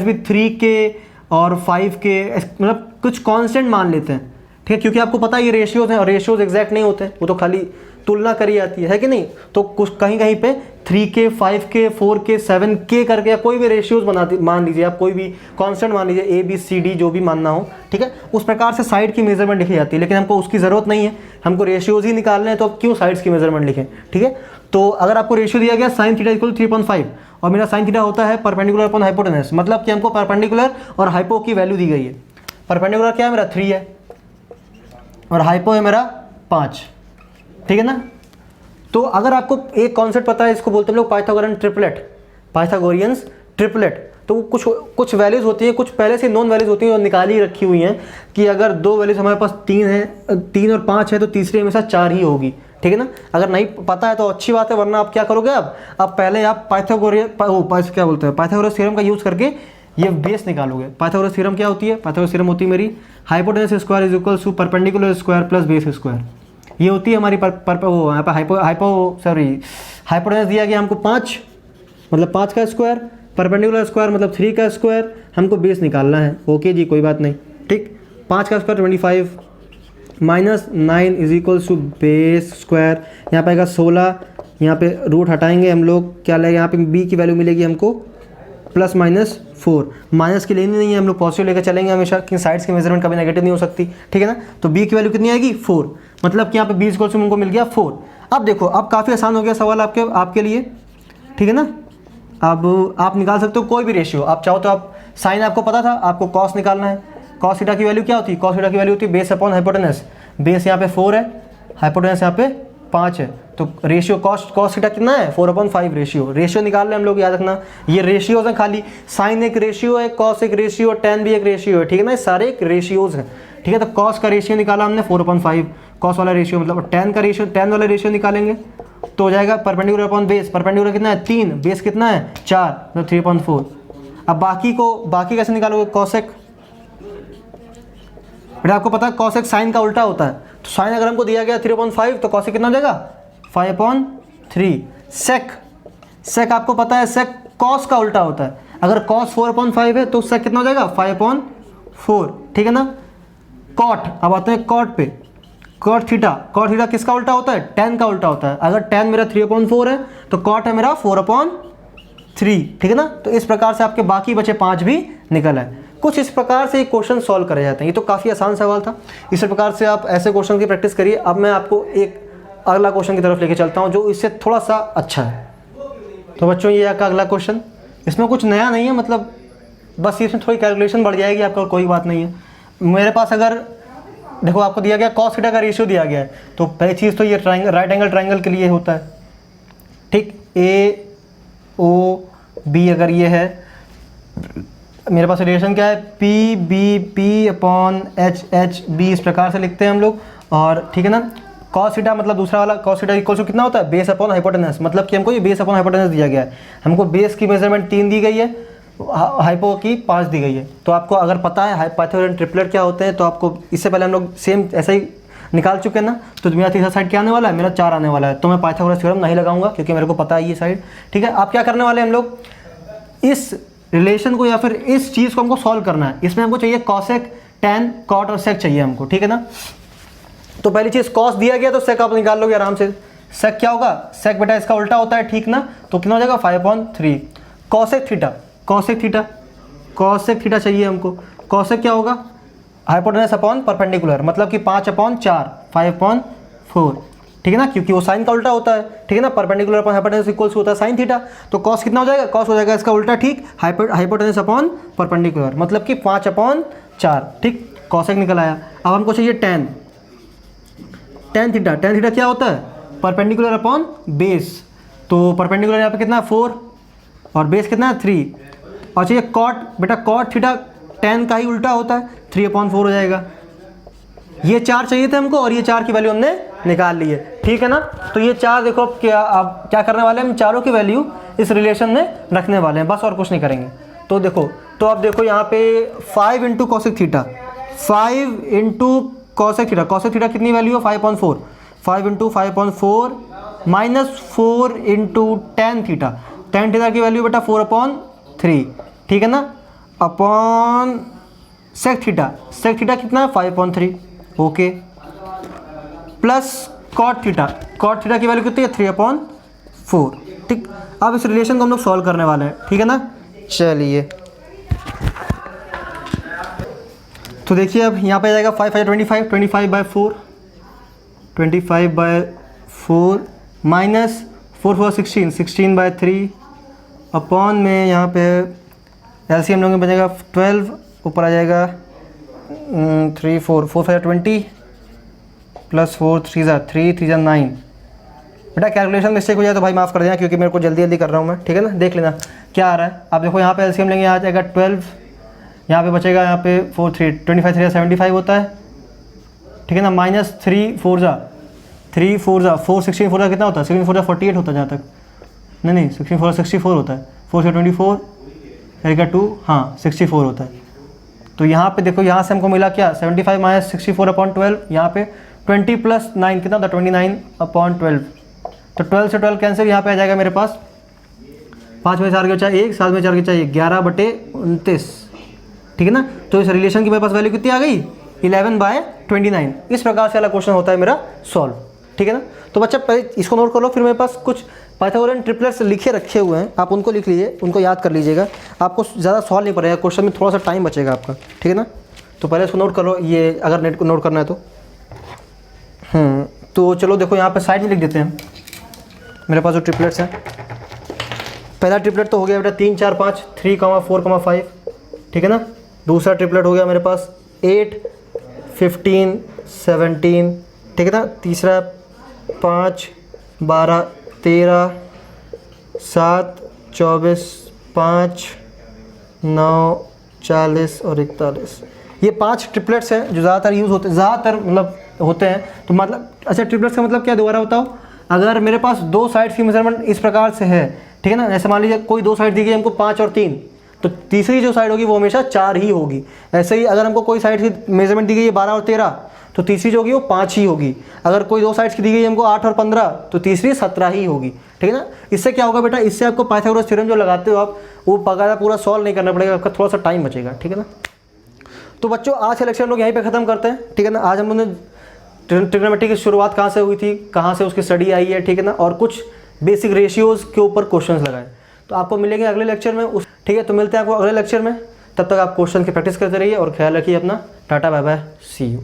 B 3K और 5K, मतलब कुछ कॉन्स्टेंट मान लेते हैं, ठीक है। क्योंकि आपको पता है ये रेशियोज हैं और रेशियोज एग्जैक्ट नहीं होते हैं, वो तो खाली तुलना करी जाती है कि नहीं। तो कुछ कहीं कहीं पे 3K 5K 4K 7K करके कोई भी रेशियोज मान लीजिए आप, कोई भी कांस्टेंट मान लीजिए, ABCD जो भी मानना हो, ठीक है। उस प्रकार से साइड की मेजरमेंट लिखी जाती है, लेकिन हमको उसकी ज़रूरत नहीं है, हमको रेशियोज ही निकालने हैं, तो अब क्यों साइड्स की मेजरमेंट लिखें, ठीक है। तो अगर आपको रेशियो दिया गया साइन थीटा इक्वल 3/5 और मेरा साइन थीटा होता है परपेंडिकुलर अपॉन हाइपोटेनस, मतलब कि हमको परपेंडिकुलर और हाइपो की वैल्यू दी गई है। परपेंडिकुलर क्या है मेरा 3 है और हाइपो है मेरा 5, ठीक है ना। तो अगर आपको एक कॉन्सेप्ट पता है, इसको बोलते हैं लोग पाइथागोरियंस ट्रिपलेट। तो कुछ वैल्यूज़ होती हैं, कुछ पहले से नॉन वैल्यूज़ होती हैं और निकाली रखी हुई हैं कि अगर दो वैल्यूज़ हमारे पास 3 और 5 है तो तीसरी हमेशा 4 ही होगी, ठीक है ना। अगर नहीं पता है तो अच्छी बात है, वरना आप क्या करोगे, अब पहले आप पाइथागोरस थ्योरम का यूज़ करके ये बेस निकालोगे। पाइथागोरस थ्योरम क्या होती है, पाइथागोरस थ्योरम होती है मेरी hypotenuse square is equal to perpendicular square plus base square. ये होती है हमारी यहाँ पर हाइपोटेनस दिया गया हमको 5, मतलब 5 का स्क्वायर, परपेंडिकुलर स्क्वायर मतलब 3 का स्क्वायर, हमको बेस निकालना है। ओके जी, कोई बात नहीं, ठीक। 5 का square 25 minus 9 is equals to base square, यहाँ पे आएगा 16, यहाँ पे रूट हटाएंगे हम लोग, क्या लगेगा यहाँ पे बी की वैल्यू मिलेगी हमको +-4। माइनस की लेनी नहीं है, हम लोग पॉजिटिव लेकर चलेंगे हमेशा, कि साइड्स की मेजरमेंट कभी नेगेटिव नहीं हो सकती, ठीक है ना। तो बी की वैल्यू कितनी आएगी 4, मतलब कि यहाँ पे बी इक्वल्स टू हमको मिल गया 4। अब देखो, अब काफ़ी आसान हो गया सवाल आपके लिए, ठीक है ना। अब आप निकाल सकते हो कोई भी रेशियो, आप चाहो तो आप साइन आपको पता था, आपको कॉस निकालना है। कॉस थीटा की वैल्यू क्या होती है, कॉस थीटा की वैल्यू होती है बेस अपॉन हाइपोटेनस। बेस यहाँ पे 4 है, हाइपोटेनस यहाँ पे 5 है, तो रेशियो कॉस थीटा कितना है 4/5 रेशियो निकाल रहे हम लोग, याद रखना। ये रेशियोज हैं खाली, साइन एक रेशियो है, कॉस एक रेशियो, tan भी एक रेशियो है, ठीक है ना। सारे एक रेशियोज हैं, ठीक है। तो कॉस का रेशियो निकाला हमने 4/5, कॉस वाला रेशियो मतलब tan का रेशियो, tan वाला रेशियो निकालेंगे तो हो जाएगा परपेंडिकुलर अपॉन बेस, परपेंडिकुलर कितना है 3, बेस कितना है 4, तो 3/4। अब बाकी कैसे निकालोगे, कॉसेक, बेटा आपको पता है कॉसेक साइन का उल्टा होता है, तो साइन अगर हमको दिया गया 3/5 तो कॉसेक कितना हो जाएगा 5/3। सेक आपको पता है सेक कॉस का उल्टा होता है, अगर कॉस 4/5 है तो सेक कितना हो जाएगा 5/4, ठीक है ना। कॉट, अब आते हैं कॉट पे, कॉट थीटा किसका उल्टा होता है, tan का उल्टा होता है, अगर tan मेरा 3/4 है तो कॉट है मेरा 4/3, ठीक है ना। तो इस प्रकार से आपके बाकी बचे 5 भी निकल आए। कुछ इस प्रकार से क्वेश्चन सॉल्व करे जाते हैं। ये तो काफ़ी आसान सवाल था, इस प्रकार से आप ऐसे क्वेश्चन की प्रैक्टिस करिए। अब मैं आपको एक अगला क्वेश्चन की तरफ लेके चलता हूँ जो इससे थोड़ा सा अच्छा है। तो बच्चों ये आपका अगला क्वेश्चन, इसमें कुछ नया नहीं है, मतलब बस इसमें थोड़ी कैलकुलेशन बढ़ जाएगी आपका, कोई बात नहीं है। मेरे पास अगर देखो आपको दिया गया कॉस थीटा का रेशियो दिया गया है, तो पहली चीज़ तो ये राइट एंगल ट्राइंगल के लिए होता है, ठीक। AOB अगर ये है, मेरे पास रिलेशन क्या है PBP/HHB, इस प्रकार से लिखते हैं हम लोग, और ठीक है ना। कॉस थीटा मतलब दूसरा वाला कॉस थीटा इक्वल टू कितना होता है, बेस अपॉन हाइपोटेनस, मतलब कि हमको ये बेस अपॉन हाइपोटेनस दिया गया है, हमको बेस की मेजरमेंट 3 दी गई है, हाइपो की 5 दी गई है। तो आपको अगर पता है पाइथागोरियन ट्रिपलेट क्या होते हैं, तो आपको इससे पहले हम लोग सेम ऐसा ही निकाल चुके हैं ना। तो मेरा तीसरा साइड क्या आने वाला है, मेरा 4 आने वाला है, तो मैं पाइथागोरस थ्योरम नहीं लगाऊंगा क्योंकि मेरे को पता है ये साइड, ठीक है। आप क्या करने वाले हैं, हम लोग इस रिलेशन को या फिर इस चीज़ को हमको सॉल्व करना है। इसमें हमको चाहिए कॉसेक, टैन, कॉट और सेक चाहिए हमको, ठीक है ना। तो पहली चीज़ कॉस दिया गया तो सेक आप निकाल लोगे आराम से। सेक क्या होगा, सेक बेटा इसका उल्टा होता है, ठीक ना, तो कितना हो जाएगा 5/3। कॉसेक थीटा चाहिए हमको, कॉसेक क्या होगा, हाइपोटेनस अपॉन परपेंडिकुलर, मतलब कि 5/4, 5/4, ठीक है ना, क्योंकि वो साइन का उल्टा होता है, ठीक है ना। परपेंडिकुलर अपॉन हाइपोटेनस इक्वल्स होता है साइन थीटा, तो कॉस कितना हो जाएगा, कॉस हो जाएगा इसका उल्टा, ठीक, हाइपोटेनस अपॉन परपेंडिकुलर, मतलब कि 5/4, ठीक। कॉसेक निकल आया। अब हमको चाहिए टैन थीटा क्या होता है, परपेंडिकुलर अपॉन बेस, तो परपेंडिकुलर यहाँ पे कितना है 4 और बेस कितना है 3, और चाहिए कॉट, बेटा कॉट थीटा टैन का ही उल्टा होता है, 3/4 हो जाएगा। ये 4 चाहिए थे हमको और ये 4 की वैल्यू हमने निकाल ली है, ठीक है ना। तो ये 4 देखो क्या आप क्या करने वाले हैं, हम चारों की वैल्यू इस रिलेशन में रखने वाले हैं, बस और कुछ नहीं करेंगे। तो देखो, तो अब देखो यहाँ पे 5 into cosec theta, 5 into cosec theta कितनी वैल्यू है 5/4, 5 into 5/4 minus 4 into tan theta की वैल्यू बेटा 4/3, ठीक है ना, अपॉन सेक थीटा कितना है 5/3, ओके, प्लस कॉट थीटा की वैल्यू कितनी है 3/4, ठीक। अब इस रिलेशन को हम लोग सॉल्व करने वाले हैं, ठीक है ना। चलिए तो देखिए अब यहाँ पे आ जाएगा 5 25 25/4 माइनस 4 4 16/3 अपॉन में यहाँ पे एलसीएम लोगों में बनेगा 12, ऊपर आ जाएगा 3 4 4 5 20 प्लस 4 3 3 9। बेटा कैलकुलेशन मिस्टेक हो जाए तो भाई माफ़ कर देना, क्योंकि मेरे को जल्दी कर रहा हूँ मैं, ठीक है ना। देख लेना क्या आ रहा है। आप देखो यहाँ पे एलसीएम लेंगे, आ जाएगा 12, यहाँ पे बचेगा यहाँ पे 4 3 25 3 75 होता है, ठीक है ना, माइनस 3 4 4 16 4 कितना होता है, 16 4 48 होता है जहाँ तक, नहीं 16 4 64 होता है, 4 से 24 रहेगा 2, हाँ 64 होता है। तो यहाँ पे देखो, यहाँ से हमको मिला क्या 75 माइनस 64/12, यहाँ पे 20 प्लस 9 कितना होता है 29/12, तो 12 से 12 कैंसिल, यहाँ पे आ जाएगा मेरे पास 5 में 4 के बचा 1, 7 में 4 के बचा 1, 11/29, ठीक है ना। तो इस रिलेशन की मेरे पास वैल्यू कितनी आ गई 11/29। इस प्रकार से वाला क्वेश्चन होता है मेरा सॉल्व, ठीक है ना। तो बच्चा पहले इसको नोट कर लो, फिर मेरे पास कुछ पाइथागोरियन ट्रिपलेट्स लिखे रखे हुए हैं, आप उनको लिख लीजिए, उनको याद कर लीजिएगा, आपको ज़्यादा सॉल्व नहीं पड़ेगा, क्वेश्चन में थोड़ा सा टाइम बचेगा आपका, ठीक है ना। तो पहले इसको नोट कर लो, ये अगर नेट को नोट करना है तो तो चलो देखो यहाँ पे साइड में लिख देते हैं मेरे पास जो ट्रिपलेट्स हैं। पहला ट्रिपलेट तो हो गया बेटा 3 4 5 3, 4, 5, ठीक है ना। दूसरा ट्रिपलेट हो गया मेरे पास 8 15 17, ठीक है ना। तीसरा 5 12 13 7 24 5 9 40 और 41, ये 5 ट्रिपलेट्स हैं जो ज़्यादातर यूज़ होते हैं, मतलब होते हैं। तो मतलब अच्छा ट्रिपलेट्स का मतलब क्या, दोबारा बताओ, अगर मेरे पास दो साइड्स की मेजरमेंट इस प्रकार से है, ठीक है ना, ऐसे मान लीजिए कोई दो साइड दी गई हमको 5 और 3, तो तीसरी जो साइड होगी वो हमेशा 4 ही होगी। ऐसे ही अगर हमको कोई साइड की मेजरमेंट दी गई है 12 और 13, तो तीसरी जो होगी वो 5 ही होगी। अगर कोई दो साइड्स की दी गई है हमको 8 और 15, तो तीसरी 17 ही होगी, ठीक है ना। इससे क्या होगा बेटा, इससे आपको पाइथागोरस थ्योरम जो लगाते हो आप, वो बकायदा पूरा सॉल्व नहीं करना पड़ेगा, आपका थोड़ा सा टाइम बचेगा, ठीक है ना। तो बच्चों आज का लेक्चर हम लोग यहीं पे ख़त्म करते हैं, ठीक है ना। आज हम लोगों ने ट्रिग्नोमेट्री की शुरुआत कहाँ से हुई थी, कहाँ से उसकी स्टडी आई है, ठीक है ना, और कुछ बेसिक रेशियोज़ के ऊपर क्वेश्चंस लगाए। तो आपको मिलेंगे अगले लेक्चर में ठीक है। तो मिलते हैं आपको अगले लेक्चर में, तब तक आप क्वेश्चन की प्रैक्टिस करते रहिए और ख्याल रखिए अपना। Tata bye bye, see you.